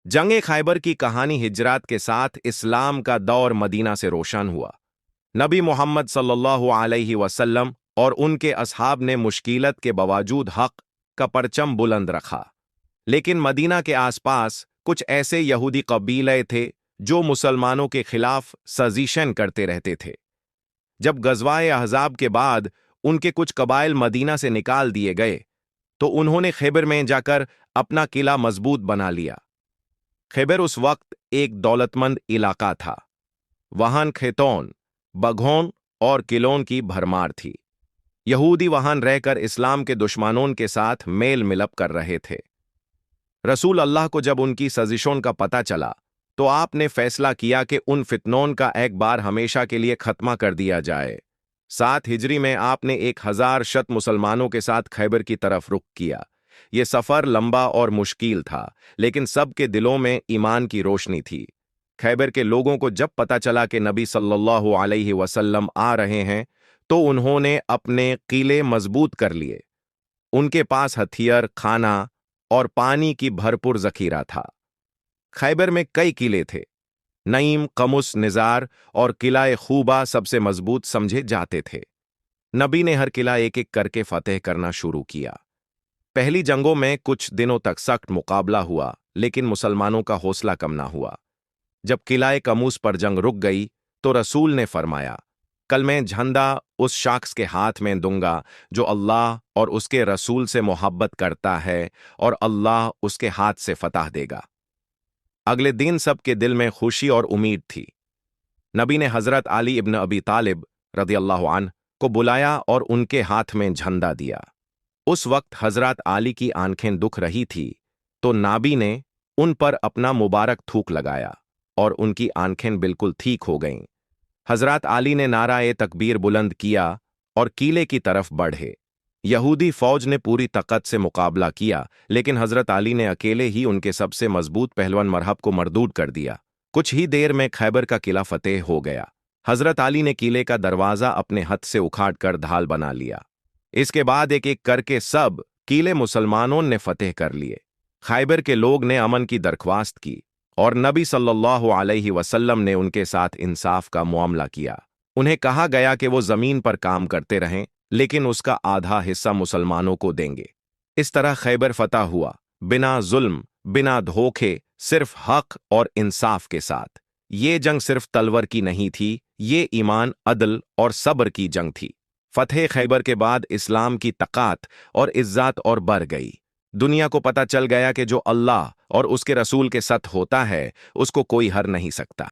जंग खैबर की कहानी हिजरत के साथ इस्लाम का दौर मदीना से रोशन हुआ। नबी मोहम्मद सल्लल्लाहु अलैहि वसल्लम और उनके असहाब ने मुश्किलत के बावजूद हक का परचम बुलंद रखा। लेकिन मदीना के आसपास कुछ ऐसे यहूदी कबीले थे जो मुसलमानों के खिलाफ साजिशन करते रहते थे। जब गज़वाए अहज़ाब के बाद उनके कुछ कबाइल मदीना से निकाल दिए गए तो उन्होंने खैबर में जाकर अपना किला मजबूत बना लिया। खैबर उस वक्त एक दौलतमंद इलाका था। वहां खेतौन, बघौन और किलों की भरमार थी। यहूदी वहां रहकर इस्लाम के दुश्मनों के साथ मेल मिलप कर रहे थे। रसूल अल्लाह को जब उनकी साजिशों का पता चला तो आपने फैसला किया कि उन फितनों का एक बार हमेशा के लिए खत्मा कर दिया जाए। 7 हिजरी में आपने 1000 शत मुसलमानों के साथ खैबर की तरफ रुख किया। यह सफर लंबा और मुश्किल था, लेकिन सबके दिलों में ईमान की रोशनी थी। खैबर के लोगों को जब पता चला कि नबी सल्लल्लाहु अलैहि वसल्लम आ रहे हैं तो उन्होंने अपने किले मजबूत कर लिए। उनके पास हथियार, खाना और पानी की भरपूर जखीरा था। खैबर में कई किले थे। नईम, कमुस, निजार और किला खूबा सबसे मजबूत समझे जाते थे। नबी ने हर किला एक एक करके फतेह करना शुरू किया। पहली जंगों में कुछ दिनों तक सख्त मुकाबला हुआ, लेकिन मुसलमानों का हौसला कम ना हुआ। जब किला कमूस पर जंग रुक गई तो रसूल ने फरमाया, कल मैं झंडा उस शख्स के हाथ में दूंगा जो अल्लाह और उसके रसूल से मोहब्बत करता है, और अल्लाह उसके हाथ से फतह देगा। अगले दिन सबके दिल में खुशी और उम्मीद थी। नबी ने हजरत अली इब्न अबी तालिब रदियल्लाहु अन्हु को बुलाया और उनके हाथ में झंडा दिया। उस वक्त हजरत अली की आंखें दुख रही थी तो नाबी ने उन पर अपना मुबारक थूक लगाया और उनकी आंखें बिल्कुल ठीक हो गईं। हजरत अली ने नारा-ए तकबीर बुलंद किया और किले की तरफ बढ़े। यहूदी फौज ने पूरी ताकत से मुकाबला किया, लेकिन हजरत अली ने अकेले ही उनके सबसे मजबूत पहलवान मरहब को मरदूद कर दिया। कुछ ही देर में खैबर का किला फतेह हो गया। हजरत अली ने किले का दरवाजा अपने हाथ से उखाड़ कर ढाल बना लिया। इसके बाद एक एक करके सब किले मुसलमानों ने फतेह कर लिए। खैबर के लोग ने अमन की दरख्वास्त की और नबी सल्लल्लाहु अलैहि वसल्लम ने उनके साथ इंसाफ का मुआमला किया। उन्हें कहा गया कि वो जमीन पर काम करते रहें, लेकिन उसका आधा हिस्सा मुसलमानों को देंगे। इस तरह खैबर फतह हुआ, बिना जुल्म, बिना धोखे, सिर्फ हक और इंसाफ के साथ। ये जंग सिर्फ तलवार की नहीं थी, ये ईमान, अदल और सब्र की जंग थी। फतेह खैबर के बाद इस्लाम की ताकत और इज्जत और बढ़ गई। दुनिया को पता चल गया कि जो अल्लाह और उसके रसूल के साथ होता है उसको कोई हर नहीं सकता।